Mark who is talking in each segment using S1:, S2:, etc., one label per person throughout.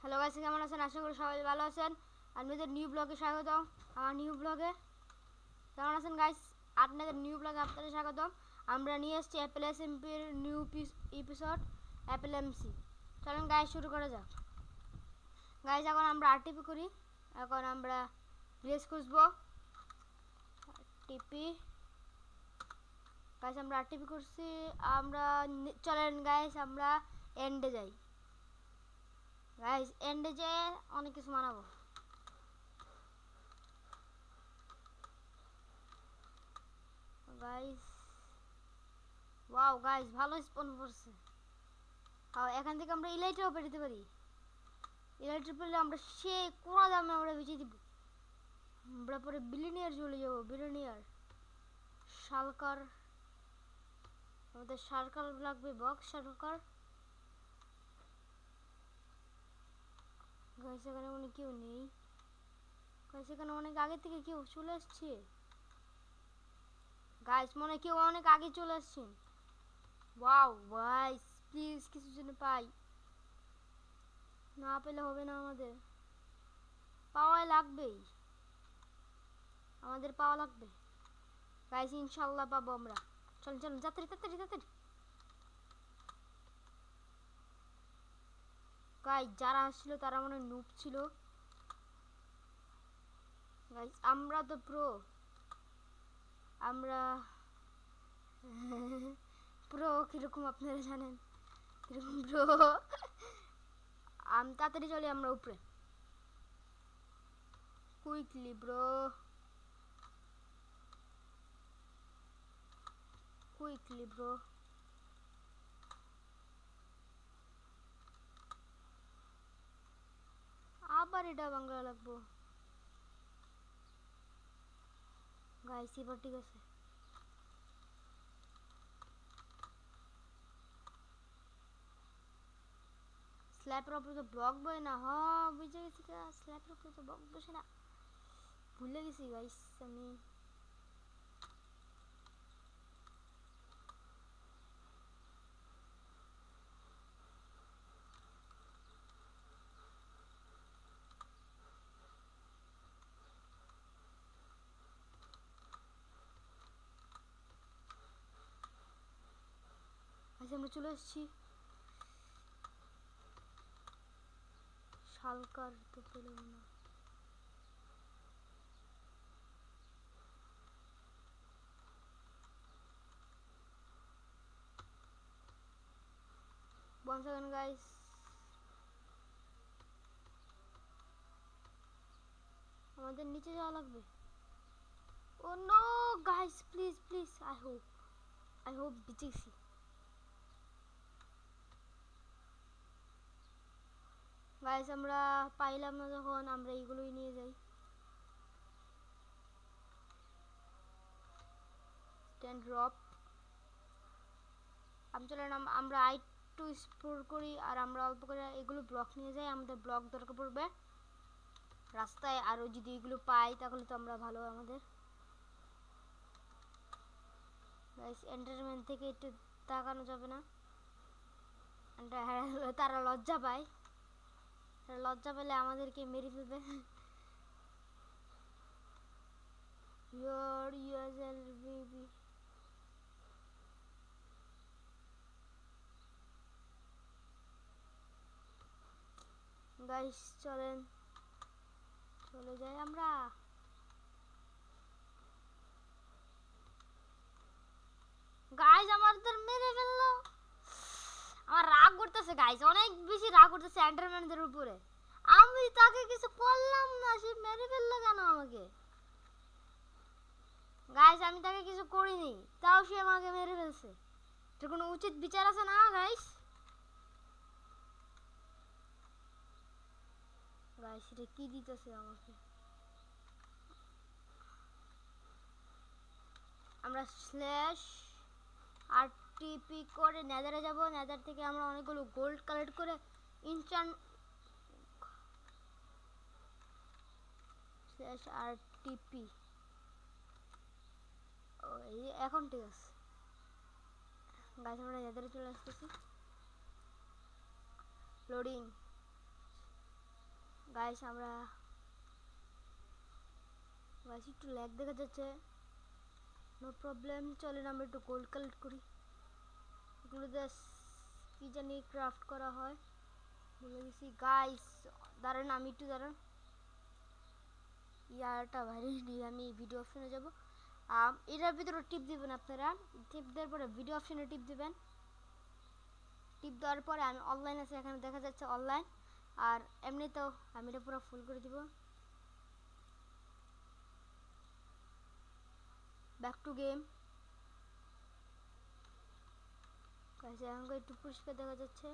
S1: Hello guys, কেমন আছেন? আশা করি সবাই ভালো আছেন। আপনাদের নিউ ব্লগে স্বাগতম। আমার নিউ ব্লগে কেমন আছেন গাইস? আপনাদের নিউ ব্লগে আপনাদের স্বাগতম। আমরা নিয়ে এসেছি অ্যাপেল এসএমপির নিউ এপিসোড অ্যাপেল এমসি। চলেন গাইস শুরু করা যাক। গাইস এখন আমরা আরটিপি করি। এখন আমরা প্লেস খুঁজবো। টিপি গাইস আমরা আরটিপি করছি। আমরা চলেন গাইস আমরা এন্ডে যাই। গাইস এন্ডে যেয়ে অনেক কিছু মানাবো। গাইস ওয়াও গাইস ভালো স্পন করছে। এখান থেকে আমরা ইলাইটও পেতে পারি। ইলাইট্র পেলে আমরা সে কোড়া দামে আমরা বেঁচে দিব। আমরা পরে বিলিনিয়ার চলে যাবো। বিলিনিয়ার শালকার, আমাদের সার্কাল লাগবে। বক্স সার্কার গাইস এখানে মনে কেউ নেই। গাইস এখানে অনেক আগে থেকে কেউ চলে আসছে। গাইস মনে কেউ অনেক আগে চলে আসছেন। ওয়াও গাইস প্লিজ কিছু জন্য পাই, না পেলে হবে না। আমাদের পাওয়াই লাগবেই, আমাদের পাওয়া লাগবে গাইস। ইনশাআল্লাহ পাবো আমরা। চল চল তাড়াতাড়ি তাড়াতাড়ি তাড়াতাড়ি। গাইস যারা আসছিল তারা মনে নুব ছিল। গাইস আমরা তো প্রো, আমরা প্রো কিরকম আপনারা জানেন কিরকম প্রো। তাড়াতাড়ি চলে আমরা উপরে কুইকলি ব্রো, কুইকলি ব্রো। আবার এটা বাংলা লাগবো গাইস। এবার ঠিক আছে। স্ল্যাপের উপরে তো ব্লক বই না। হ বুঝে গেছি। স্ল্যাপের উপরে তো ব্লক বসে না, ভুলে গেছি গাইস আমি। আচ্ছা আমরা চলে এসেছি। শালকার তো পেলাম না। One second guys. আমাদের নিচে যাওয়া লাগবে। Oh no guys please please, I hope বেঁচেছি। গাইস আমরা পাইলাম না যখন আমরা এইগুলোই নিয়ে যাই। স্ট্যান্ড ড্রপ আমি চলে আমরা টু এক্সপ্লোর করি। আর আমরা অল্প করে এগুলো ব্লক নিয়ে যাই, আমাদের ব্লক দরকার পড়বে রাস্তায়। আরও যদি এগুলো পাই তাহলে তো আমরা ভালো। আমাদের গাইস এন্টারটেনমেন্ট থেকে একটু তাকানো যাবে না। তারা লজ্জা পায়, তারা লজ্জা পেলে আমাদেরকে মেরে ফেলবে। Your usual baby. গাইস চলেন চলে যাই আমরা। গাইস আমাদের মেরে ফেললো। আমার রাগ করতেছে গাইস, অনেক বেশি রাগ করতেছে এন্টারম্যানদের উপরে। আমি তাকে কিছু করলাম না, সে মেরে ফেললো কেন আমাকে? গাইস আমি তাকে কিছু করিনি, তাও সে আমাকে মেরে ফেলছে। এর কোনো উচিত বিচার আছে না গাইস? গাইস এটা কি দিতেছে আমাকে? আমরা স্ল্যাশ আরটিপি করে নেদারে যাব। নেদার থেকে আমরা অনেকগুলো গোল্ড কালেক্ট করে ইনস্ট্যান্ট স্ল্যাশ আরটিপি। ও এই এখন ঠিক আছে গাইস। আমরা নেদারে চলে আসতেছি। লোডিং গাইস আমরা গাইস একটু ল্যাগ দেখা যাচ্ছে, নো প্রবলেম। চলেন আমরা একটু গোল্ড কালেক্ট করি। এগুলো কি জানি ক্রাফট করা হয় বলে গেছি। গাইস দাঁড়ান, আমি একটু দাঁড়ান, ইয়ারটা বাইরে নিয়ে আমি ভিডিও অপশনে যাব। এটার ভিতরে টিপ দিবেন আপনারা, টিপ দেওয়ার পরে ভিডিও অপশনে টিপ দিবেন। টিপ দেওয়ার পরে আমি অনলাইন আছে, এখানে দেখা যাচ্ছে অনলাইন। আর এমনিতেও আমি এটা পুরো ফুল করে দিব। Back to game. এখন একটু পরিষ্কার দেখা যাচ্ছে।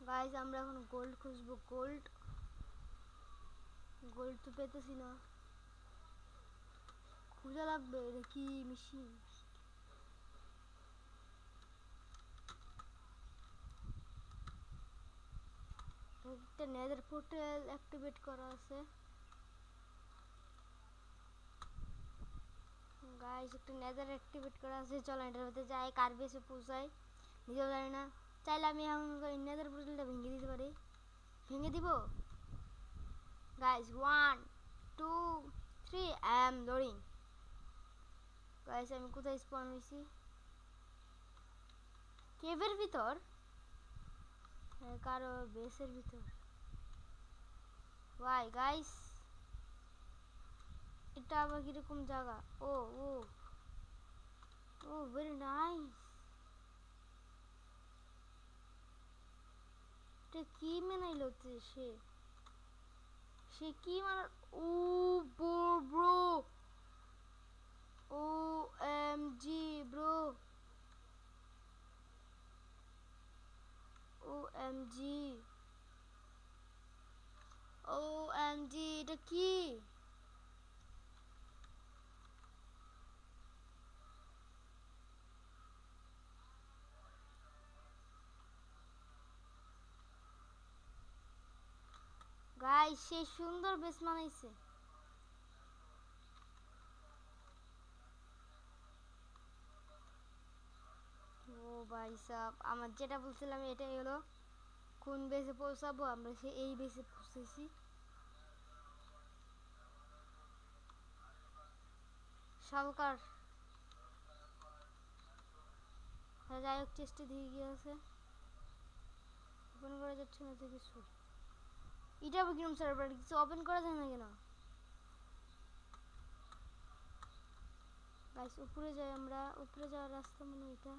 S1: গাইস আমরা এখন গোল্ড খুঁজবো। গোল্ড তো পেতেছি না, খুঁজে লাগবে। এটা কি মেশিন? একটা নেদার পোর্টাল অ্যাক্টিভেট করা আছে। গাইস একটা নেদার অ্যাক্টিভেট করা আছে, চলো এটার মধ্যে যাই। কার বেসে পৌঁছাই নিজেও জানি না। চাইলে আমি এখন নেদার পোর্টালটা ভেঙে দিতে পারি। ভেঙে দিব guys. 1 2 3 I am loading. Guys আমি কোথায় স্পন হয়েছি? কেভের ভিতর, কারো বেসের ভিতর। ওয়াই গাইস এটা আবার কিরকম জায়গা? ও ও ও ভেরি নাইস। এটা কি মেনাইলো সে? কি মানে? ও ব্রো, ও এম জি ব্রো, ও এম জি, ও এম জি, এটা কি? গাইস সে সুন্দর বেস বানাইছে। ও ভাই সাব, আমার যেটা বলছিলাম এটাই হলো। কোন বেসে পৌঁছাবো আমরা, সে এই বেসে পৌঁছেছি। সরকার যাই হোক, চেষ্টা দিয়ে গিয়ে আছে। ওপেন করা যাচ্ছে না তো কিছু। এটা আবার কিরম সার্ভার, কিছু ওপেন করা যায় না কেন? গাইস উপরে যাই আমরা, উপরে যাওয়ার রাস্তা মনে হয় এটা।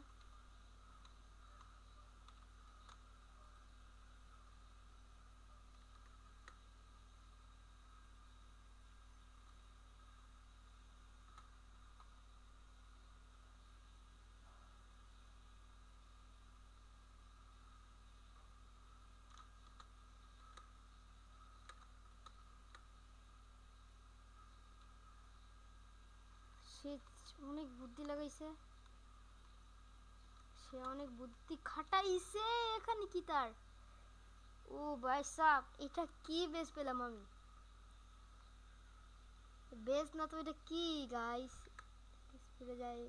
S1: সে অনেক বুদ্ধি লাগাইছে, সে অনেক বুদ্ধি খাটাইছে। এখানে কি তার? ও ভাই সাব, এটা কি বেস পেলাম আমি? বেস না তো, এটা কি গাইস? ফিরে যাই।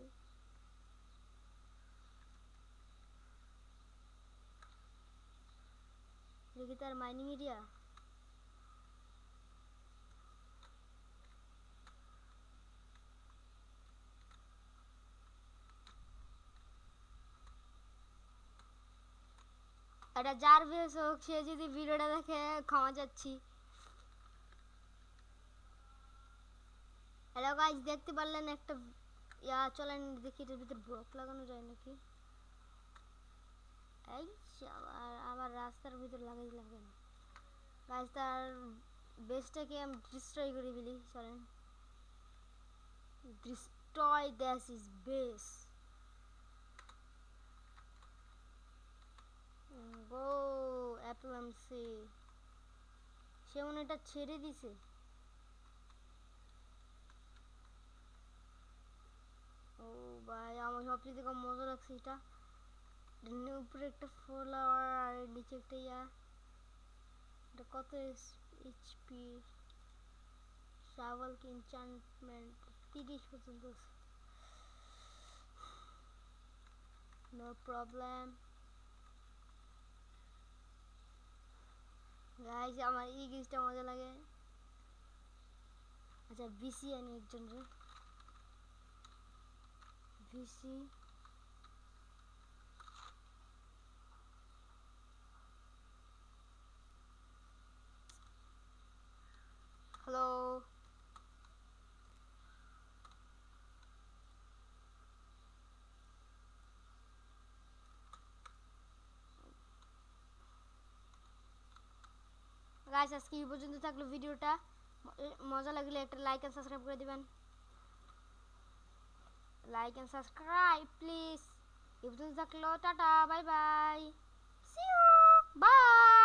S1: এটা কি তার মাইনিং এরিয়া? এটা যার বেস হোক, সে যদি ভিডিওটা দেখে ক্ষমা যাচ্ছি। হ্যালো গাইস, দেখতে পারলেন একটা চলেন দেখি এটার ভিতর ব্লক লাগানো যায় নাকি। এই আবার আবার রাস্তার ভিতর লাগাই দিলাম কেন? গাইস তার বেসটাকে আমি ডিস্ট্রয় করে ফেলি, চলেন। Destroy this is base. Go Apple MC, সে মনে এটা ছেড়ে দিছে। ও ভাই আমার সবচেয়ে থেকে মজা লাগছে এটা। উপরে একটা ফ্লাওয়ার আর নিচে একটা এটা কত এইচপি? শাওয়াল কি এনচান্টমেন্ট 30 পর্যন্ত আছে। No problem. গাইস আমার এই গেমটা মজা লাগে। আচ্ছা বিসি আনি একজন রে, বিসি হ্যালো গাইস, আজকে এই পর্যন্ত থাকলো ভিডিওটা। মজা লাগলে একটা লাইক এন্ড সাবস্ক্রাইব করে দিবেন। Like and subscribe please. এই পর্যন্ত থাকলো, tata bye bye, see you by.